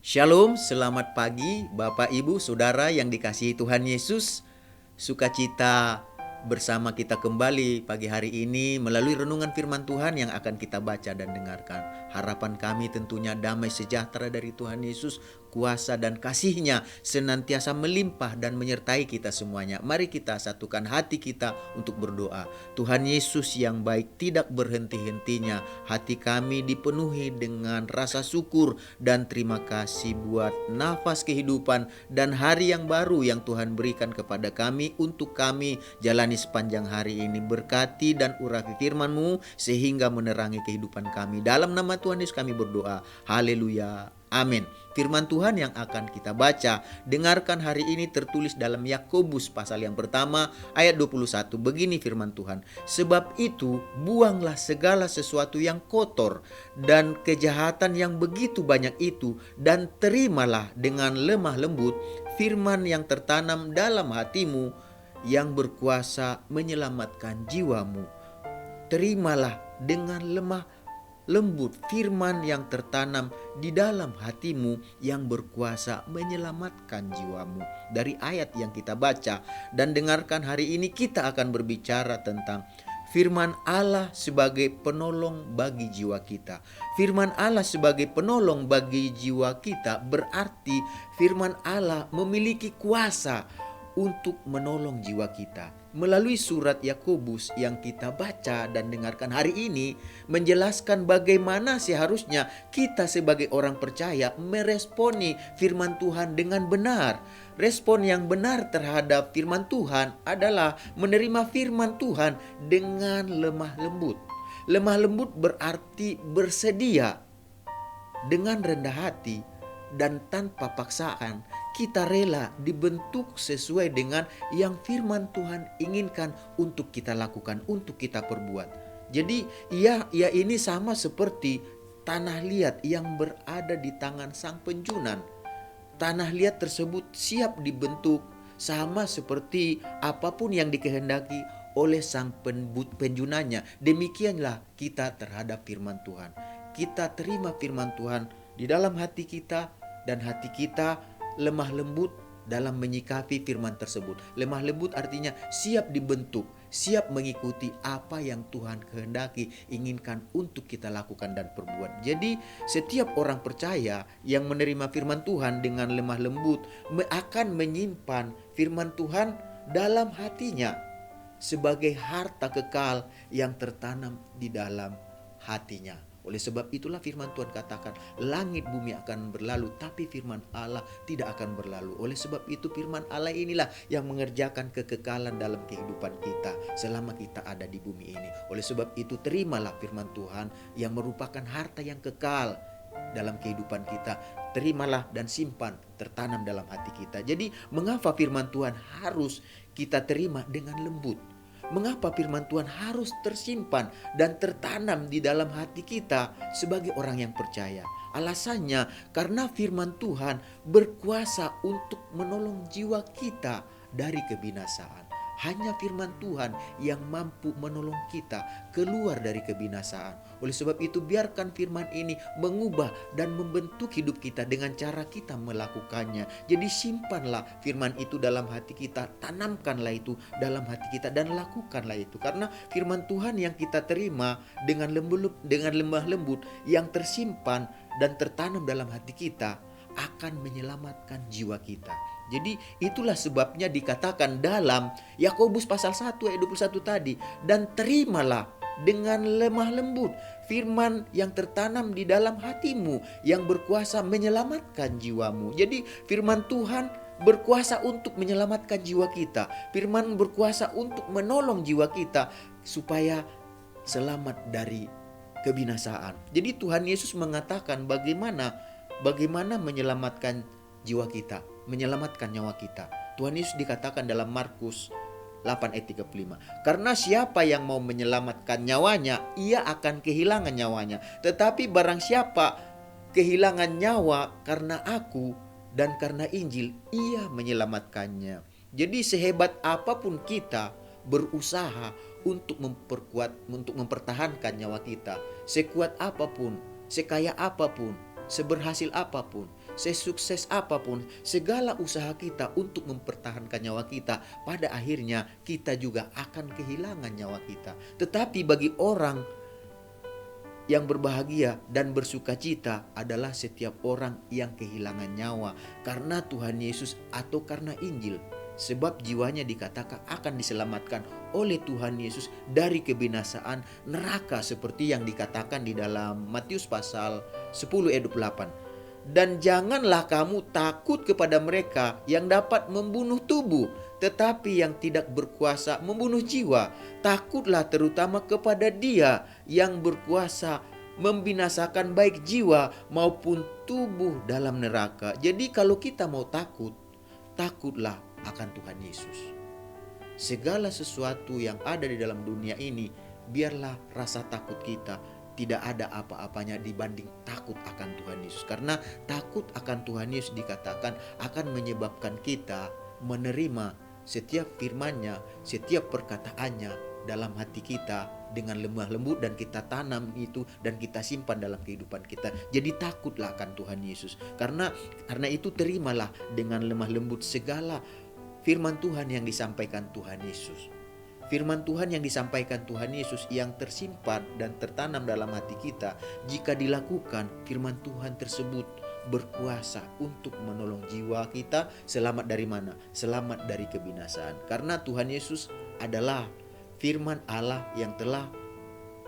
Shalom, selamat pagi Bapak Ibu Saudara yang dikasihi Tuhan Yesus. Sukacita bersama kita kembali pagi hari ini melalui renungan firman Tuhan yang akan kita baca dan dengarkan. Harapan kami tentunya damai sejahtera dari Tuhan Yesus, kuasa dan kasih-Nya senantiasa melimpah dan menyertai kita semuanya. Mari kita satukan hati kita untuk berdoa. Tuhan Yesus yang baik, tidak berhenti-hentinya hati kami dipenuhi dengan rasa syukur dan terima kasih buat nafas kehidupan dan hari yang baru yang Tuhan berikan kepada kami untuk kami jalani sepanjang hari ini. Berkati dan urapi firman-Mu sehingga menerangi kehidupan kami. Dalam nama Tuhan Yesus kami berdoa. Haleluya. Amin. Firman Tuhan yang akan kita baca, dengarkan hari ini tertulis dalam Yakobus pasal yang pertama ayat 21. Begini firman Tuhan. Sebab itu buanglah segala sesuatu yang kotor dan kejahatan yang begitu banyak itu, dan terimalah dengan lemah lembut firman yang tertanam dalam hatimu yang berkuasa menyelamatkan jiwamu. Terimalah dengan lemah lembut firman yang tertanam di dalam hatimu yang berkuasa menyelamatkan jiwamu. Dari ayat yang kita baca dan dengarkan hari ini, kita akan berbicara tentang firman Allah sebagai penolong bagi jiwa kita. Firman Allah sebagai penolong bagi jiwa kita berarti firman Allah memiliki kuasa untuk menolong jiwa kita. Melalui surat Yakobus yang kita baca dan dengarkan hari ini menjelaskan bagaimana seharusnya kita sebagai orang percaya meresponi firman Tuhan dengan benar. Respon yang benar terhadap firman Tuhan adalah menerima firman Tuhan dengan lemah lembut. Lemah lembut berarti bersedia dengan rendah hati dan tanpa paksaan. Kita rela dibentuk sesuai dengan yang firman Tuhan inginkan untuk kita lakukan, untuk kita perbuat. Jadi ya ini sama seperti tanah liat yang berada di tangan sang penjunan. Tanah liat tersebut siap dibentuk sama seperti apapun yang dikehendaki oleh sang penjunanya. Demikianlah kita terhadap firman Tuhan. Kita terima firman Tuhan di dalam hati kita, dan hati kita lemah lembut dalam menyikapi firman tersebut. Lemah lembut artinya siap dibentuk, siap mengikuti apa yang Tuhan kehendaki, inginkan untuk kita lakukan dan perbuat. Jadi setiap orang percaya yang menerima firman Tuhan dengan lemah lembut akan menyimpan firman Tuhan dalam hatinya sebagai harta kekal yang tertanam di dalam hatinya. Oleh sebab itulah firman Tuhan katakan, langit bumi akan berlalu, tapi firman Allah tidak akan berlalu. Oleh sebab itu firman Allah inilah yang mengerjakan kekekalan dalam kehidupan kita selama kita ada di bumi ini. Oleh sebab itu terimalah firman Tuhan yang merupakan harta yang kekal dalam kehidupan kita. Terimalah dan simpan, tertanam dalam hati kita. Jadi mengapa firman Tuhan harus kita terima dengan lembut? Mengapa firman Tuhan harus tersimpan dan tertanam di dalam hati kita sebagai orang yang percaya? Alasannya karena firman Tuhan berkuasa untuk menolong jiwa kita dari kebinasaan. Hanya firman Tuhan yang mampu menolong kita keluar dari kebinasaan. Oleh sebab itu biarkan firman ini mengubah dan membentuk hidup kita dengan cara kita melakukannya. Jadi simpanlah firman itu dalam hati kita, tanamkanlah itu dalam hati kita dan lakukanlah itu. Karena firman Tuhan yang kita terima dengan lemah lembut yang tersimpan dan tertanam dalam hati kita akan menyelamatkan jiwa kita. Jadi itulah sebabnya dikatakan dalam Yakobus pasal 1 ayat 21 tadi, dan terimalah dengan lemah lembut firman yang tertanam di dalam hatimu yang berkuasa menyelamatkan jiwamu. Jadi firman Tuhan berkuasa untuk menyelamatkan jiwa kita. Firman berkuasa untuk menolong jiwa kita supaya selamat dari kebinasaan. Jadi Tuhan Yesus mengatakan bagaimana menyelamatkan jiwa kita, menyelamatkan nyawa kita. Tuhan Yesus dikatakan dalam Markus 8 ayat 35. Karena siapa yang mau menyelamatkan nyawanya, ia akan kehilangan nyawanya. Tetapi barang siapa kehilangan nyawa karena aku dan karena Injil, ia menyelamatkannya. Jadi sehebat apapun kita berusaha untuk mempertahankan nyawa kita, sekuat apapun, sekaya apapun, seberhasil apapun, sesukses apapun, segala usaha kita untuk mempertahankan nyawa kita, pada akhirnya kita juga akan kehilangan nyawa kita. Tetapi bagi orang yang berbahagia dan bersuka cita adalah setiap orang yang kehilangan nyawa karena Tuhan Yesus atau karena Injil. Sebab jiwanya dikatakan akan diselamatkan oleh Tuhan Yesus dari kebinasaan neraka, seperti yang dikatakan di dalam Matius pasal 10 ayat 28. Dan janganlah kamu takut kepada mereka yang dapat membunuh tubuh, tetapi yang tidak berkuasa membunuh jiwa. Takutlah terutama kepada Dia yang berkuasa membinasakan baik jiwa maupun tubuh dalam neraka. Jadi kalau kita mau takut, takutlah akan Tuhan Yesus. Segala sesuatu yang ada di dalam dunia ini, biarlah rasa takut kita tidak ada apa-apanya dibanding takut akan Tuhan Yesus. Karena takut akan Tuhan Yesus dikatakan akan menyebabkan kita menerima setiap firman-Nya, setiap perkataannya dalam hati kita dengan lemah lembut, dan kita tanam itu dan kita simpan dalam kehidupan kita. Jadi takutlah akan Tuhan Yesus. Karena itu terimalah dengan lemah lembut segala firman Tuhan yang disampaikan Tuhan Yesus. Firman Tuhan yang disampaikan Tuhan Yesus yang tersimpan dan tertanam dalam hati kita, jika dilakukan, firman Tuhan tersebut berkuasa untuk menolong jiwa kita selamat dari mana? Selamat dari kebinasaan. Karena Tuhan Yesus adalah firman Allah yang telah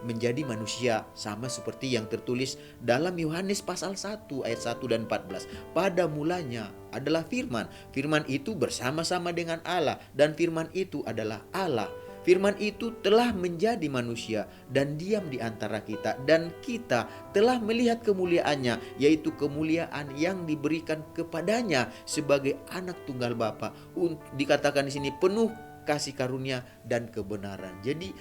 menjadi manusia, sama seperti yang tertulis dalam Yohanes pasal 1 ayat 1 dan 14. Pada mulanya adalah firman. Firman itu bersama-sama dengan Allah, dan firman itu adalah Allah. Firman itu telah menjadi manusia dan diam di antara kita, dan kita telah melihat kemuliaannya, yaitu kemuliaan yang diberikan kepadanya sebagai anak tunggal Bapa. Dikatakan di sini penuh kasih karunia dan kebenaran. Jadi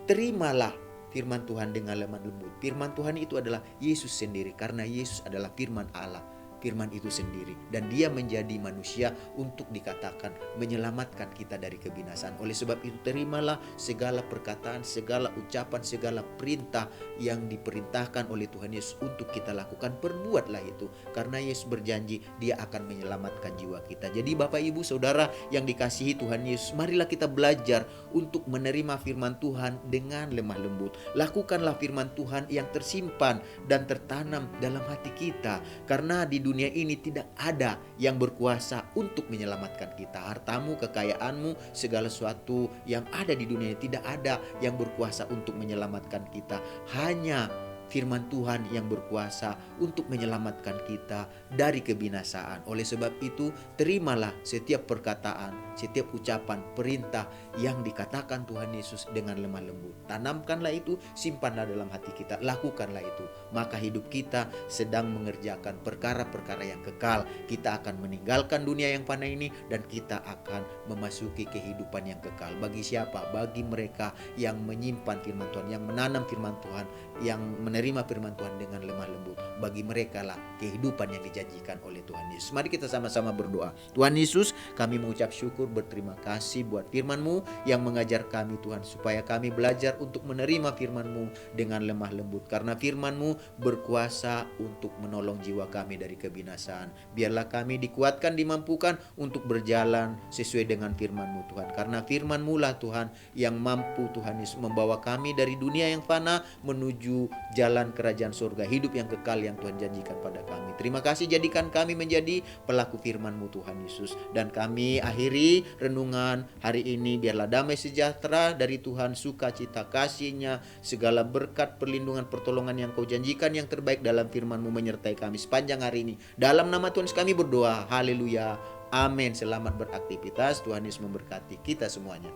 terimalah firman Tuhan dengan lemah lembut. Firman Tuhan itu adalah Yesus sendiri, karena Yesus adalah firman Allah. Firman itu sendiri, dan Dia menjadi manusia untuk dikatakan menyelamatkan kita dari kebinasaan. Oleh sebab itu terimalah segala perkataan, segala ucapan, segala perintah yang diperintahkan oleh Tuhan Yesus untuk kita lakukan. Perbuatlah itu, karena Yesus berjanji Dia akan menyelamatkan jiwa kita. Jadi Bapak Ibu Saudara yang dikasihi Tuhan Yesus, marilah kita belajar untuk menerima firman Tuhan dengan lemah lembut. Lakukanlah firman Tuhan yang tersimpan dan tertanam dalam hati kita, karena di dunia ini tidak ada yang berkuasa untuk menyelamatkan kita. Hartamu, kekayaanmu, segala sesuatu yang ada di dunia ini tidak ada yang berkuasa untuk menyelamatkan kita. Hanya firman Tuhan yang berkuasa untuk menyelamatkan kita dari kebinasaan. Oleh sebab itu, terimalah setiap perkataan, setiap ucapan, perintah yang dikatakan Tuhan Yesus dengan lemah lembut. Tanamkanlah itu, simpanlah dalam hati kita, lakukanlah itu. Maka hidup kita sedang mengerjakan perkara-perkara yang kekal. Kita akan meninggalkan dunia yang fana ini, dan kita akan memasuki kehidupan yang kekal. Bagi siapa? Bagi mereka yang menyimpan firman Tuhan, yang menanam firman Tuhan, yang menerima firman Tuhan dengan lemah lembut. Bagi mereka lah kehidupan yang dijanjikan oleh Tuhan Yesus. Mari kita sama-sama berdoa. Tuhan Yesus, kami mengucap syukur, berterima kasih buat firman-Mu yang mengajar kami Tuhan, supaya kami belajar untuk menerima firman-Mu dengan lemah lembut. Karena firman-Mu berkuasa untuk menolong jiwa kami dari kebinasaan. Biarlah kami dikuatkan, dimampukan untuk berjalan sesuai dengan firman-Mu Tuhan. Karena firman-Mu lah Tuhan yang mampu Tuhan Yesus membawa kami dari dunia yang fana menuju jalan kerajaan surga, hidup yang kekal yang Tuhan janjikan pada kami. Terima kasih, jadikan kami menjadi pelaku firman-Mu Tuhan Yesus. Dan kami akhiri renungan hari ini, biarlah damai sejahtera dari Tuhan, sukacita kasih-Nya, segala berkat, perlindungan, pertolongan yang Kau janjikan yang terbaik dalam firman-Mu menyertai kami sepanjang hari ini. Dalam nama Tuhan kami berdoa, haleluya, amin. Selamat beraktivitas, Tuhan Yesus memberkati kita semuanya.